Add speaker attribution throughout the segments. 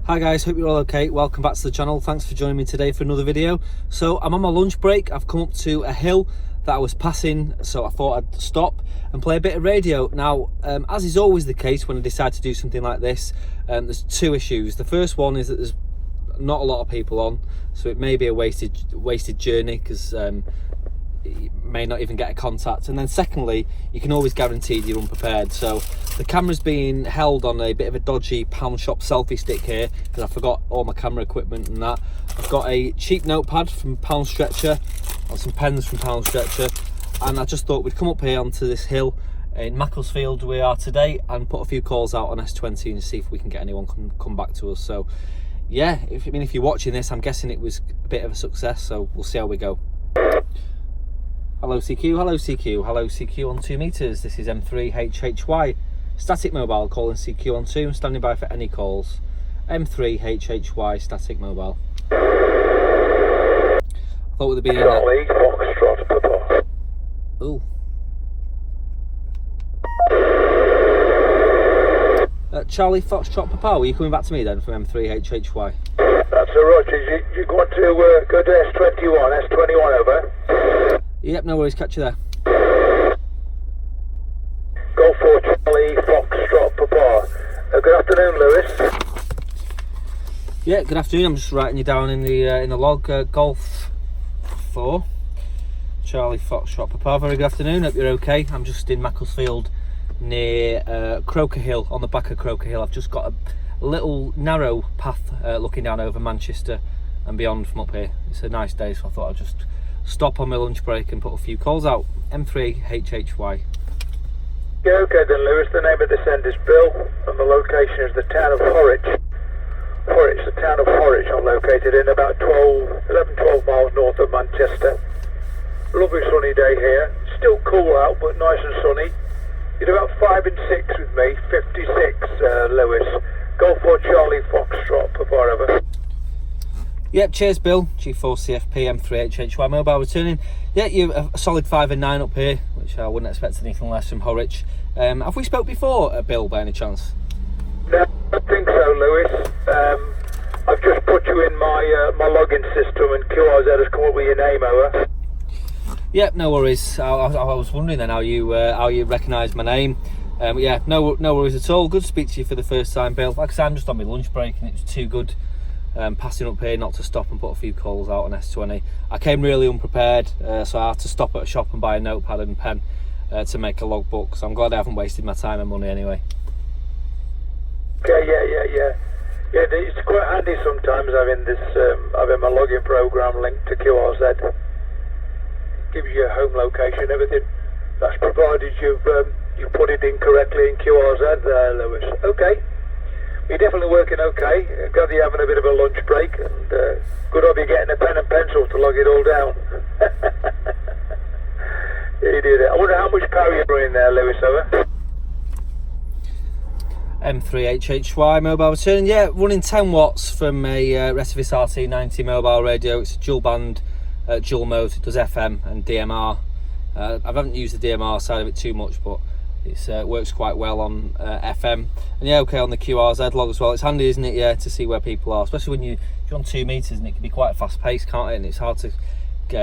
Speaker 1: Hi guys, hope you're all okay. Welcome back to the channel. Thanks for joining me today for another video. So I'm on my lunch break. I've come up to a hill that I was passing, so I thought I'd stop and play a bit of radio. Now, as is always the case when I decide to do something like this, there's two issues. The first one is that there's not a lot of people on, so it may be a wasted journey because you may not even get a contact. And then secondly, you can always guarantee you're unprepared. So the camera's being held on a bit of a dodgy pound shop selfie stick here because I forgot all my camera equipment and that. I've got a cheap notepad from Pound Stretcher and some pens from Pound Stretcher, and I just thought we'd come up here onto this hill in Macclesfield we are today and put a few calls out on S20 and see if we can get anyone come back to us. So yeah, if you're watching this, I'm guessing it was a bit of a success, so we'll see how we go. Hello CQ, hello CQ, hello CQ on 2 meters. This is M3HHY. Static mobile calling CQ on 2. I'm standing by for any calls. M3HHY static mobile. I thought we'd be in
Speaker 2: Charlie Foxtrot Papa.
Speaker 1: Ooh. Charlie Foxtrot Papa, were you coming back to me then from M3HHY?
Speaker 2: That's alright. You want to go to S21, S21 over?
Speaker 1: Yep, no worries, catch you there.
Speaker 2: Go for Charlie Foxtrot Papa. Good afternoon, Lewis.
Speaker 1: Yeah, good afternoon. I'm just writing you down in the log. Golf 4, Charlie Foxtrot Papa. Very good afternoon. Hope you're okay. I'm just in Macclesfield near Croker Hill, on the back of Croker Hill. I've just got a little narrow path looking down over Manchester and beyond from up here. It's a nice day, so I thought I'd just stop on my lunch break and put a few calls out. M3HHY.
Speaker 2: Yeah, okay then, Lewis. The name of the send is Bill, and the location is the town of Horwich. Horwich, the town of Horwich. I'm located in about 12 miles north of Manchester. Lovely sunny day here. Still cool out, but nice and sunny. You're about 5 and 6 with me. 56, Lewis. Go for Charlie Foxtrot, Papa, over.
Speaker 1: Yep, cheers Bill. G4CFP M3HHY mobile returning. Yeah, you're a solid 5 and 9 up here, which I wouldn't expect anything less from Horwich. Have we spoke before, Bill, by any chance?
Speaker 2: No, I don't think so, Lewis. I've just put you in my login system, and QRZ has come up with your name, over.
Speaker 1: Yep, no worries. I was wondering then how you recognise my name. Yeah, no worries at all. Good to speak to you for the first time, Bill. Like I said, I'm just on my lunch break and it was too good passing up here not to stop and put a few calls out on S20. I came really unprepared, so I had to stop at a shop and buy a notepad and pen to make a logbook. So I'm glad I haven't wasted my time and money anyway.
Speaker 2: Okay, yeah. It's quite handy sometimes having this, having my login program linked to QRZ. Gives you a home location, everything. That's provided you've put it in correctly in QRZ there, Lewis. Okay. You're definitely working okay. I'm glad you're having a bit of a lunch break, and good of you getting a pen and pencil to log it all down. You did it. I wonder how much power you're running there, Lewis, over?
Speaker 1: M3HHY mobile returning. Yeah, running 10 watts from a Retivis RT90 mobile radio. It's a dual band, dual mode. It does FM and DMR. I haven't used the DMR side of it too much, but it works quite well on FM, and yeah, okay on the QRZ log as well. It's handy, isn't it, yeah, to see where people are, especially when you're on 2 meters and it can be quite fast paced, can't it? And it's hard to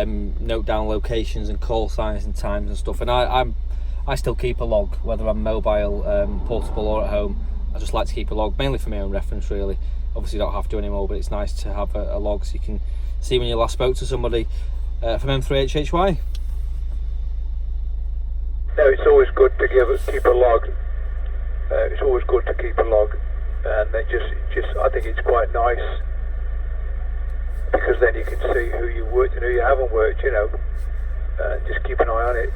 Speaker 1: note down locations and call signs and times and stuff. And I still keep a log, whether I'm mobile, portable or at home. I just like to keep a log, mainly for my own reference really. Obviously don't have to anymore, but it's nice to have a log so you can see when you last spoke to somebody. From M3HHY.
Speaker 2: No, it's always good to keep a log. It's always good to keep a log, and then just I think it's quite nice because then you can see who you worked and who you haven't worked. You know, just keep an eye on it.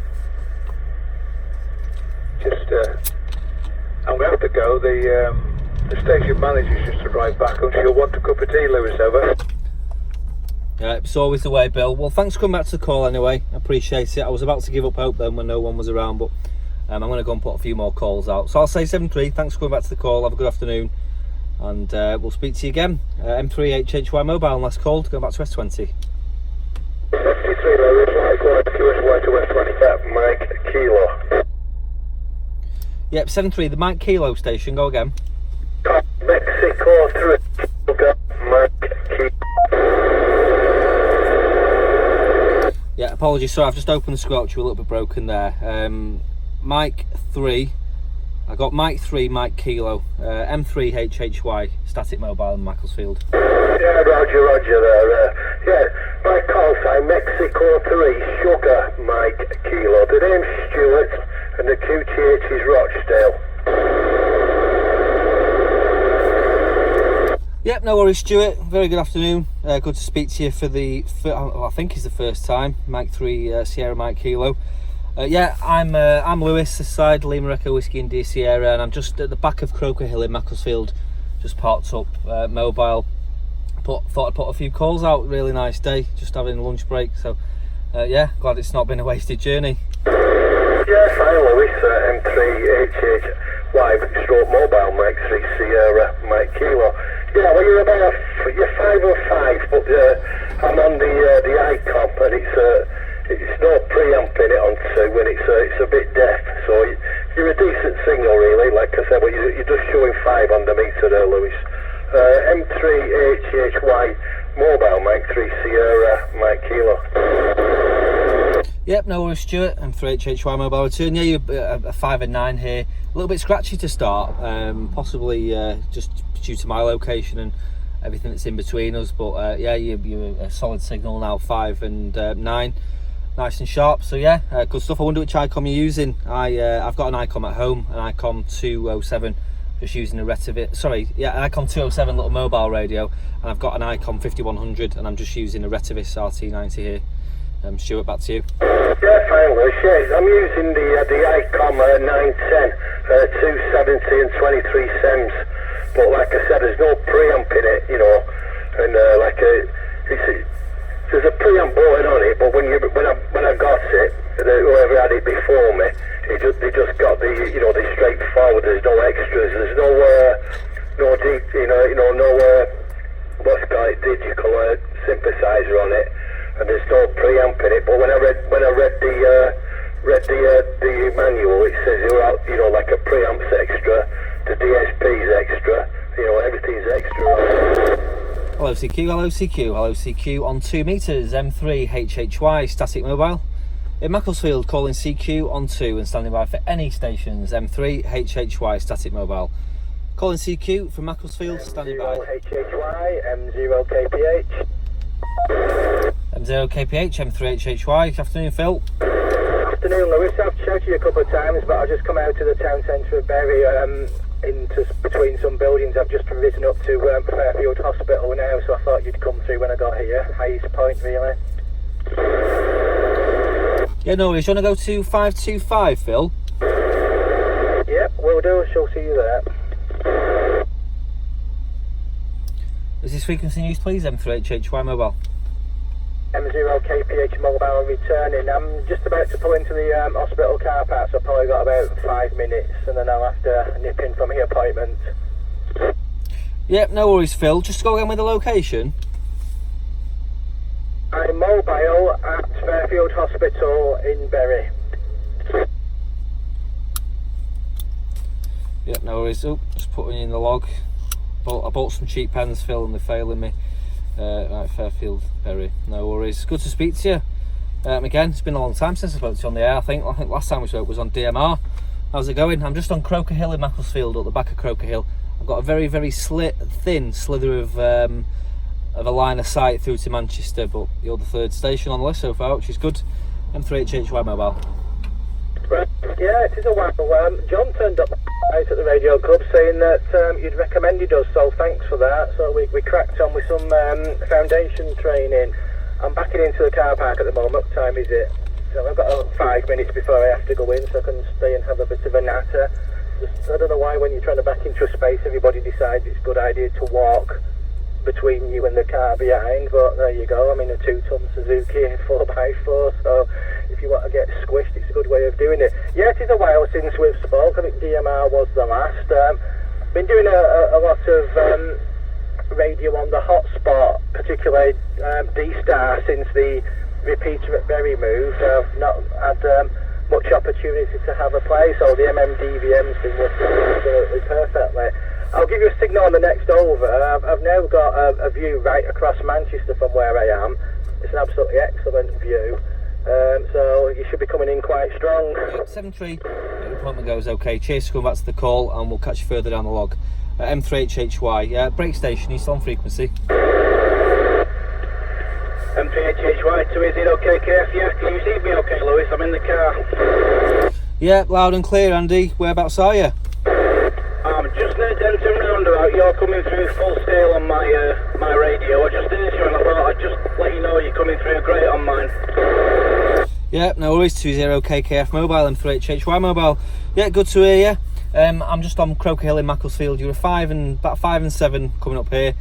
Speaker 2: I'm going to have to go. The station manager's just arrived back, and she'll want a cup of tea, Lewis, over.
Speaker 1: Yeah, it's always the way, Bill. Well, thanks for coming back to the call anyway. I appreciate it. I was about to give up hope then when no one was around, but I'm going to go and put a few more calls out. So I'll say 7-3. Thanks for coming back to the call. Have a good afternoon, and we'll speak to you again. M3HHY mobile, last call to go back to S20.
Speaker 2: 53, Lewis, QSY to S20, Mike Kilo.
Speaker 1: Yep, 7-3, the Mike Kilo station. Go again.
Speaker 2: Mexico 3.
Speaker 1: apologies. Sorry, I've just opened the squelch. We're a little bit broken there. Mike 3. I got Mike 3, Mike Kilo, M3HHY, static mobile in Macclesfield.
Speaker 3: Yeah, Roger there. Yeah, my call sign Mexico 3, Sugar Mike Kilo. The name's Stuart and the QTH is Rochdale.
Speaker 1: Yep, no worries, Stuart. Very good afternoon. Good to speak to you for I think it's the first time. Mike 3, Sierra Mike Kilo. Yeah, I'm Lewis, this side, Lima Echo Whiskey India Sierra, and I'm just at the back of Croker Hill in Macclesfield. Just parked up, mobile. Thought I'd put a few calls out. Really nice day, just having a lunch break. So, yeah, glad it's not been a wasted journey.
Speaker 3: Yeah, fine, Lewis. M3HHY stroke mobile, Mike 3 Sierra Mike Kilo. Yeah, well, you're 505, but I'm on the ICOM, and it's no preamp in it on 2, and it's a bit deaf, so you're a decent signal, really, like I said, but you're just showing 5 on the meter there, Lewis. M3HHY mobile, Mike 3 Sierra Mike Kilo.
Speaker 1: Yep, no worries, Stuart. M3HHY mobile return. Yeah, you're a 5 and 9 here. A little bit scratchy to start, possibly just due to my location and everything that's in between us, but yeah, you're a solid signal now, 5 and 9. Nice and sharp. So yeah, good stuff. I wonder which ICOM you're using. I've got an ICOM at home, an ICOM 207, just using a Retivit. Sorry, yeah, an ICOM 207 little mobile radio, and I've got an ICOM 5100, and I'm just using a Retivis RT90 here. Stuart, back to you.
Speaker 3: Yeah, fine, Lewis. Yeah, I'm using the ICOM 910, 270 and 23 SEMS, but like I said, there's no preamp in it, you know, and there's a preamp button on it, but when I got it, whoever had it before me, they just got the straightforward. There's no extras. There's no deep, what's called it, digital synthesizer on it, and there's no preamp in it. But when I read the manual, it says like a preamp's extra, the DSP's extra, everything's extra.
Speaker 1: Hello CQ on 2 meters, M3HHY static mobile in Macclesfield, calling CQ on 2 and standing by for any stations. M3HHY static mobile, calling CQ from Macclesfield, standing by.
Speaker 3: HHY M0KPH.
Speaker 1: M0KPH, M3HHY. Good afternoon, Phil.
Speaker 3: Afternoon, Lewis. I've shouted you a couple of times, but I've just come out to the town centre of Bury, into between some buildings. I've just risen up to Fairfield Hospital now, so I thought you'd come through when I got here. Highest point, really.
Speaker 1: Yeah, no worries. Do you want to go to 525, Phil?
Speaker 3: Yep, will do. Shall see you there.
Speaker 1: Is this frequency in use, please? M3HHY mobile.
Speaker 3: M0KPH mobile returning. I'm just about to pull into the hospital car park, so I've probably got about 5 minutes, and then I'll have to nip in from the appointment.
Speaker 1: Yep, no worries, Phil. Just go again with the location.
Speaker 3: I'm mobile at Fairfield Hospital in Bury.
Speaker 1: Yep, no worries. Oh, just putting in the log. I bought some cheap pens, Phil, and they're failing me. Right, Fairfield, Bury. No worries. Good to speak to you. Again, it's been a long time since I spoke to you on the air. I think last time we spoke was on DMR. How's it going? I'm just on Croker Hill in Macclesfield, at the back of Croker Hill. I've got a very, very thin slither of a line of sight through to Manchester, but you're the 3rd station on the list so far, which is good. M3HHY mobile.
Speaker 3: Right. Yeah, it is a while. John turned up out at the radio club saying that you'd recommended us, so thanks for that. So we cracked on with some foundation training. I'm backing into the car park at the moment. What time is it? So I've got 5 minutes before I have to go in, so I can stay and have a bit of a natter. I don't know why when you're trying to back into a space, everybody decides it's a good idea to walk between you and the car behind, but there you go. I'm in a 2-ton Suzuki 4x4, so if you want to get squished, it's a good way of doing it. Yeah, it is a while since we've spoke. I think DMR was the last. Been doing a lot of radio on the hotspot, particularly D-Star, since the repeater at Bury moved. I've not had much opportunity to have a play, so the MMDVM's been working absolutely perfectly. I'll give you a signal on the next over. I've now got a view right across Manchester from where I am. It's an absolutely excellent view. So you should be coming in quite strong.
Speaker 1: 7-3, the appointment goes okay. Cheers for coming back to the call, and we'll catch you further down the log. M3HHY, brake station, you still on frequency?
Speaker 3: M3HHY, 280 KF, yeah. Can you see me okay, Lewis? I'm in the car.
Speaker 1: Yeah, loud and clear, Andy. Whereabouts are you?
Speaker 3: I'm just near Denton roundabout. You're coming through full scale on my radio. I just heard you and I thought I'd just let you know you're coming through great on mine.
Speaker 1: Yeah, no worries. 20 KF mobile, M3HHY mobile. Yeah, good to hear you. I'm just on Croker Hill in Macclesfield. You're about 5 and 7 coming up here,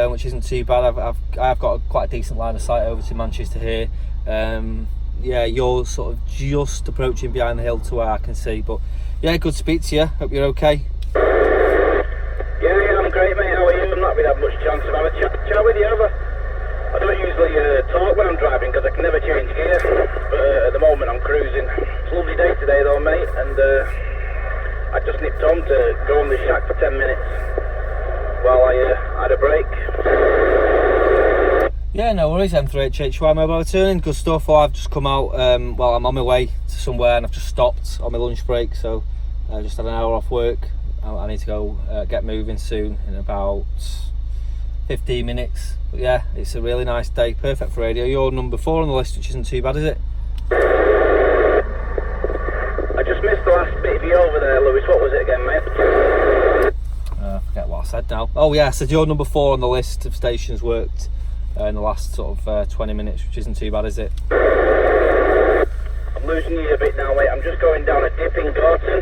Speaker 1: which isn't too bad. I've got quite a decent line of sight over to Manchester here. Yeah, you're sort of just approaching behind the hill to where I can see. But yeah, good to speak to you. Hope you're okay.
Speaker 3: Yeah, I'm great, mate. How are you? I've not really had much chance to have a chat with you ever. I don't usually talk when I'm driving because I can never change gear. But at the moment I'm cruising. It's a lovely day today though, mate. And I just nipped home to go on the shack for 10 minutes while I had a break.
Speaker 1: Yeah, no worries. M3HHY mobile returning. Good stuff. Well, I've just come out. Well, I'm on my way to somewhere and I've just stopped on my lunch break. So I just had an hour off work. I need to go get moving soon in about 15 minutes. But yeah, it's a really nice day. Perfect for radio. You're number 4 on the list, which isn't too bad, is it?
Speaker 3: I just missed the last bit of you over there, Lewis. What was it again, mate?
Speaker 1: I forget what I said now. Oh yeah, I said you're number 4 on the list of stations worked in the last sort of 20 minutes, which isn't too bad, is it?
Speaker 3: I'm losing you a bit now, mate. I'm just going down a dip in Gorton.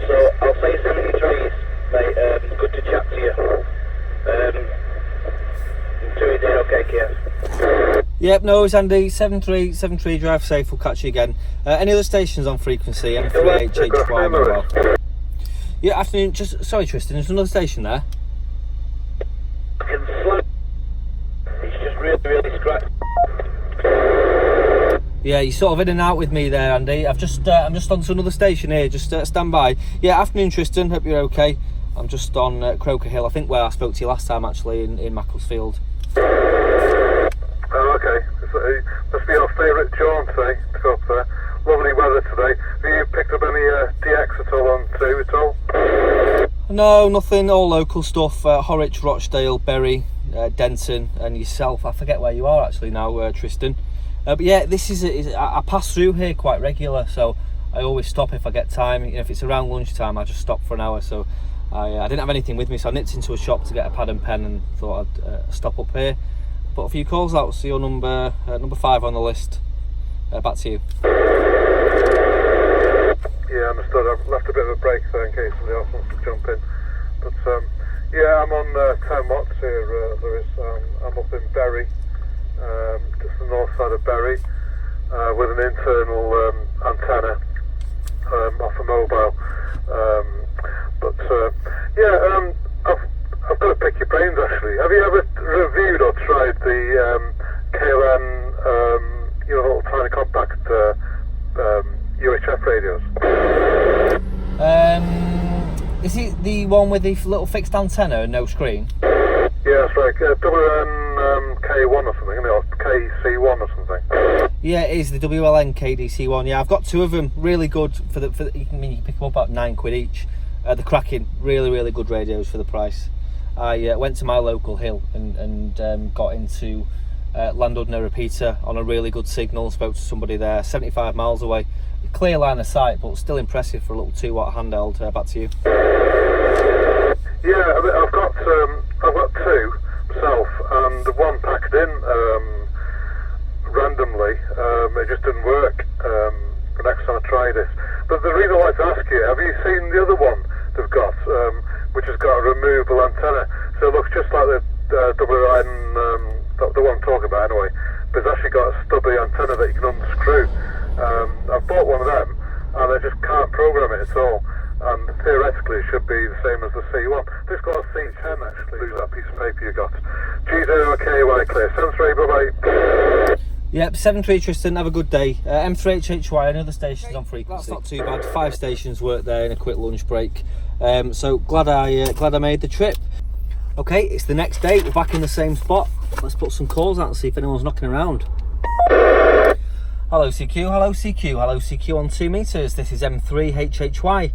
Speaker 3: So I'll say 73, mate. Good to chat to you. Okay, Kev.
Speaker 1: Yep, no worries, Andy. 73, drive safe. We'll catch you again. Any other stations on frequency? M3HHY mobile. Yeah, afternoon. Sorry, Tristan. There's another station there.
Speaker 3: It's just really scratched.
Speaker 1: Yeah, you're sort of in and out with me there, Andy. I'm just onto another station here. Just stand by. Yeah, afternoon, Tristan. Hope you're okay. I'm just on Croker Hill. I think where I spoke to you last time, actually, in Macclesfield.
Speaker 2: Oh, okay. Must be our favourite jaunt, eh? To go up there. Lovely weather today. Have you picked up any DX at all on 2 at all?
Speaker 1: No, nothing. All local stuff. Horwich, Rochdale, Bury, Denton, and yourself. I forget where you are actually now, Tristan. But yeah, this is I pass through here quite regular, so I always stop if I get time. You know, if it's around lunchtime, I just stop for an hour. So I didn't have anything with me, so I nipped into a shop to get a pad and pen and thought I'd stop up here. Put a few calls out, so you're number 5 on the list. Back to you.
Speaker 2: Yeah, understood. I've left a bit of a break there in case somebody else wants to jump in. But yeah, I'm on 10 watts here, Lewis. I'm up in Bury, just the north side of Bury, with an internal antenna off a mobile. But yeah, I've got to pick your brains actually. Have you ever reviewed or tried the KLM, little tiny compact UHF radios?
Speaker 1: Is it the one with the little fixed antenna and no screen?
Speaker 2: Yeah, that's right. WN K1 or something, isn't it? Or KC1 or something.
Speaker 1: Yeah, it is the WLN KDC1. Yeah, I've got 2 of them. Really good for the you can pick them up at £9 each. They're cracking. Really good radios for the price. I went to my local hill and got into Landudno repeater on a really good signal. Spoke to somebody there, 75 miles away. Clear line of sight, but still impressive for a little 2-watt handheld. Back to you.
Speaker 2: Yeah, I've got 2 myself, and one packed in randomly. It just didn't work the next time I tried it. But the reason I wanted to ask you, have you seen the other one they've got, which has got a removable antenna? So it looks just like the WN, the one I'm talking about anyway, but it's actually got a stubby antenna that you can unscrew. I've bought one of them, and I just can't program it at all. And theoretically it should be the same as the C1. This got a C10 actually. Lose that piece of paper you got. G0KY clear. 73, bye bye.
Speaker 1: Yep, 7-3 Tristan, have a good day. M3HHY, another station's on frequency. That's not too bad. 5 stations work there in a quick lunch break. So glad I made the trip. Okay, it's the next day. We're back in the same spot. Let's put some calls out and see if anyone's knocking around. Hello CQ, hello CQ, hello CQ on 2 meters. This is M3HHY.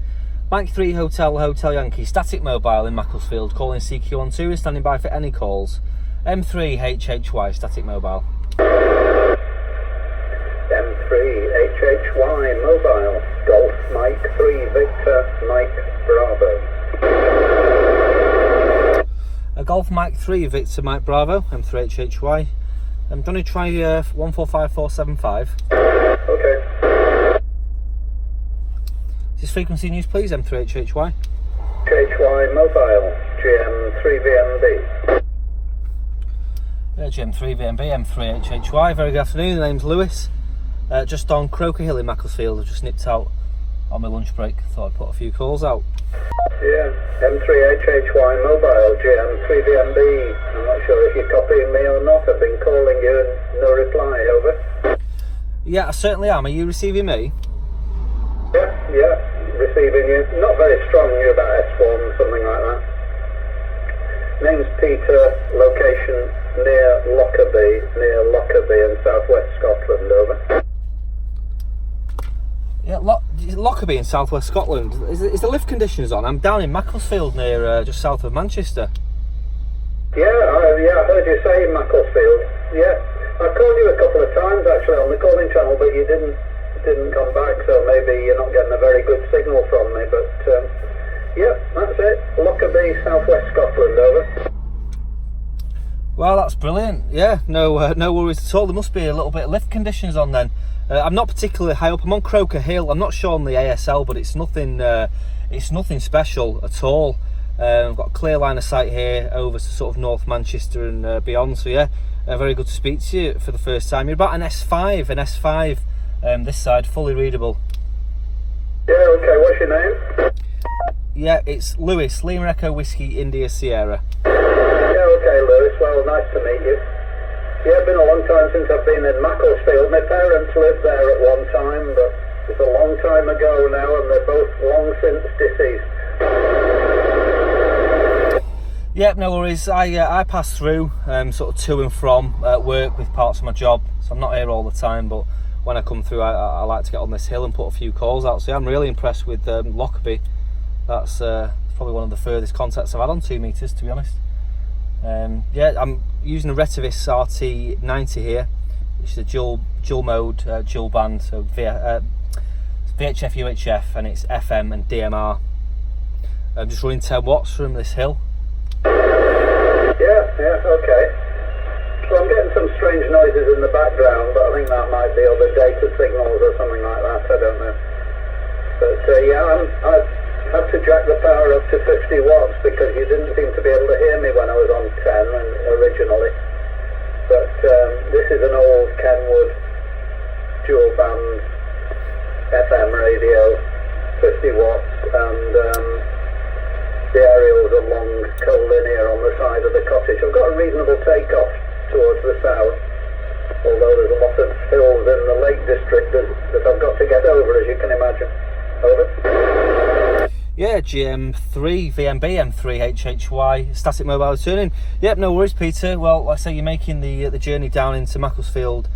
Speaker 1: Mike 3 Hotel Yankee, static mobile in Macclesfield, calling CQ on 2 and standing by for any calls. M3HHY, static mobile.
Speaker 3: M3HHY mobile, Golf Mike 3 Victor Mike Bravo.
Speaker 1: Golf Mike 3 Victor Mike Bravo, M3HHY. I'm going to try 145475.
Speaker 3: Okay.
Speaker 1: Is this frequency news please, M3HHY?
Speaker 3: HHY mobile, GM3VMB.
Speaker 1: GM3VMB, M3HHY. Very good afternoon, the name's Lewis. Just on Croker Hill in Macclesfield. I've just nipped out on my lunch break. Thought I'd put a few calls out.
Speaker 3: Yeah, M3HHY mobile, GM3VMB. I'm not sure if you're copying me or not. I've been calling you and no reply, over.
Speaker 1: Yeah, I certainly am. Are you receiving me?
Speaker 3: Yeah, receiving you. Not very strong, you're about S1, something like that. Name's Peter, location near Lockerbie in southwest Scotland, over.
Speaker 1: Yeah, Lockerbie in southwest Scotland. Is the lift conditions on? I'm down in Macclesfield near just south of Manchester.
Speaker 3: Yeah, I heard you say Macclesfield. Yeah, I called you a couple of times actually on the calling channel, but you didn't come back, so maybe you're not getting a very good signal from me, but yeah, that's it. Lockerbie, southwest Scotland, over.
Speaker 1: Well, that's brilliant. Yeah, no worries at all. There must be a little bit of lift conditions on then. I'm not particularly high up. I'm on Croker Hill. I'm not sure on the ASL, but it's nothing special at all. I've got a clear line of sight here over to sort of North Manchester and beyond. So yeah, very good to speak to you for the first time. You're about an S5. This side, fully readable.
Speaker 3: Yeah, okay. What's your name?
Speaker 1: Yeah, it's Lewis, Lima Echo Whiskey India Sierra.
Speaker 3: Yeah, okay, Lewis. Well, nice to meet you. Yeah, it's been a long time since I've been in Macclesfield. My parents lived there at one time, but it's a long time ago now, and they're both long since deceased.
Speaker 1: Yeah, no worries. I pass through sort of to and from work with parts of my job, so I'm not here all the time, but when I come through I like to get on this hill and put a few calls out. So yeah, I'm really impressed with Lockerbie. That's probably one of the furthest contacts I've had on 2 meters, to be honest. Yeah, I'm using a Retivis RT90 here, which is a dual mode, dual band, so VHF, UHF, and it's FM and DMR. I'm just running 10 watts from this hill.
Speaker 3: Yeah, okay. Well, I'm getting some strange noises in the background, but I think that might be other data signals or something like that, I don't know. But yeah, I've had to jack the power up to 50 watts because you didn't seem to be able to hear me when I was on 10 originally. But this is an old Kenwood dual band FM radio, 50 watts, and the aerials are long, collinear on the side of the cottage. I've got a reasonable takeoff towards the south, although there's a lot of hills in the Lake District that I've got to get over, as you can imagine. Over.
Speaker 1: Yeah, GM3 VMB M3HHY static mobile returning. Yep, no worries, Peter. Well, like I say, you're making the journey down into Macclesfield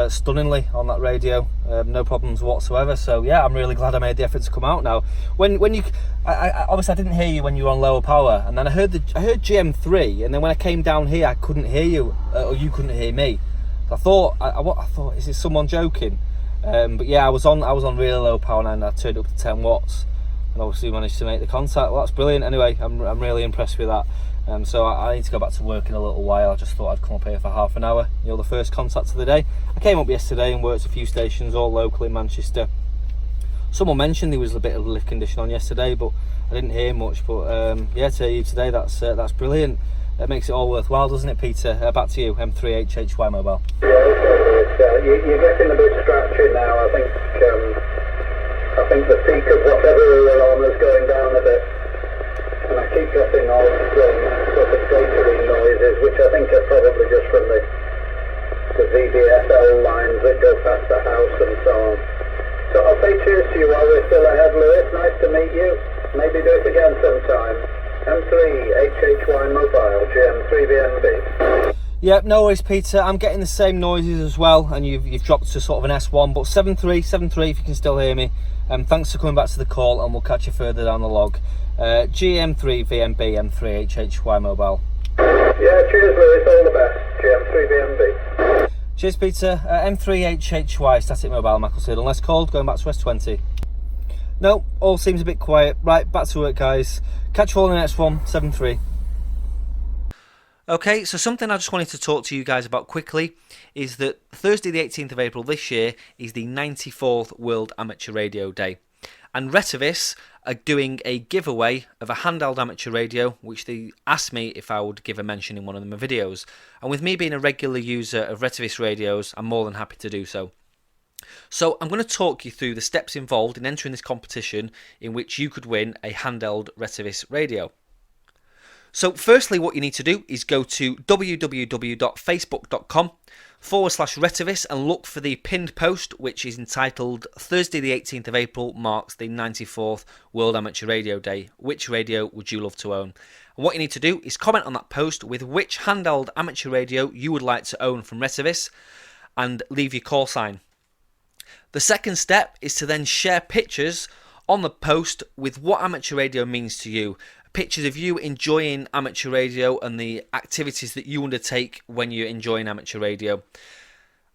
Speaker 1: stunningly on that radio. No problems whatsoever. So yeah, I'm really glad I made the effort to come out now. When you, obviously I didn't hear you when you were on lower power, and then I heard GM3, and then when I came down here, I couldn't hear you, or you couldn't hear me. So I thought, I thought, is this someone joking? But yeah, I was on really low power, and I turned up to 10 watts. And obviously managed to make the contact. Well, that's brilliant. Anyway, I'm really impressed with that. So I need to go back to work in a little while. I just thought I'd come up here for half an hour. You're the first contact of the day. I came up yesterday and worked a few stations all local in Manchester. Someone mentioned there was a bit of a lift condition on yesterday, but I didn't hear much. But yeah, to you today, that's brilliant. That makes it all worthwhile, doesn't it, Peter? Back to you, M3HHY mobile.
Speaker 3: Yeah, okay. You're getting a bit scratchy now. I think the peak of whatever we're on is going down a bit, and I keep getting all sort of data noises, which I think are probably just from the VDSL lines that go past the house and so on. So I'll say cheers to you while we're still ahead, Lewis. Nice to meet you. Maybe do it again sometime. M3HHY mobile, GM3VMB.
Speaker 1: Yep, no worries, Peter. I'm getting the same noises as well, and you've dropped to sort of an S1, but 7373 if you can still hear me. Thanks for coming back to the call, and we'll catch you further down the log. GM3 VMB M3HHY mobile.
Speaker 3: Yeah, cheers, Lewis. All the best. GM3VMB.
Speaker 1: Cheers, Peter. M3HHY static mobile, Macclesfield. Unless called, going back to S20. No, all seems a bit quiet. Right, back to work, guys. Catch you all in the next one. 7-3. Okay, so something I just wanted to talk to you guys about quickly is that Thursday the 18th of April this year is the 94th World Amateur Radio Day. And Retivis are doing a giveaway of a handheld amateur radio, which they asked me if I would give a mention in one of my videos. And with me being a regular user of Retivis radios, I'm more than happy to do so. So I'm going to talk you through the steps involved in entering this competition in which you could win a handheld Retivis radio. So firstly, what you need to do is go to www.facebook.com/Retivis and look for the pinned post, which is entitled Thursday the 18th of April marks the 94th World Amateur Radio Day. Which radio would you love to own? And what you need to do is comment on that post with which handheld amateur radio you would like to own from Retivis and leave your call sign. The second step is to then share pictures on the post with what amateur radio means to you. Pictures of you enjoying amateur radio and the activities that you undertake when you're enjoying amateur radio.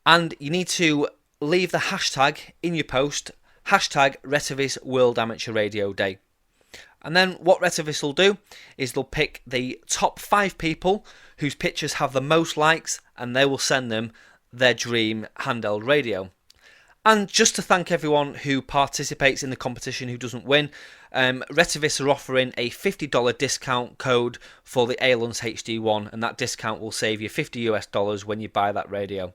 Speaker 1: And you need to leave the hashtag in your post, hashtag Retivis World Amateur Radio Day. And then what Retivis will do is they'll pick the top 5 people whose pictures have the most likes, and they will send them their dream handheld radio. And just to thank everyone who participates in the competition who doesn't win, Retivis are offering a $50 discount code for the Aeolans HD1, and that discount will save you $50 when you buy that radio.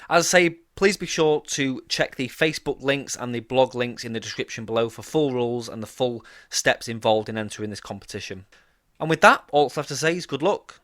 Speaker 1: As I say, please be sure to check the Facebook links and the blog links in the description below for full rules and the full steps involved in entering this competition. And with that, all that's left to say is good luck.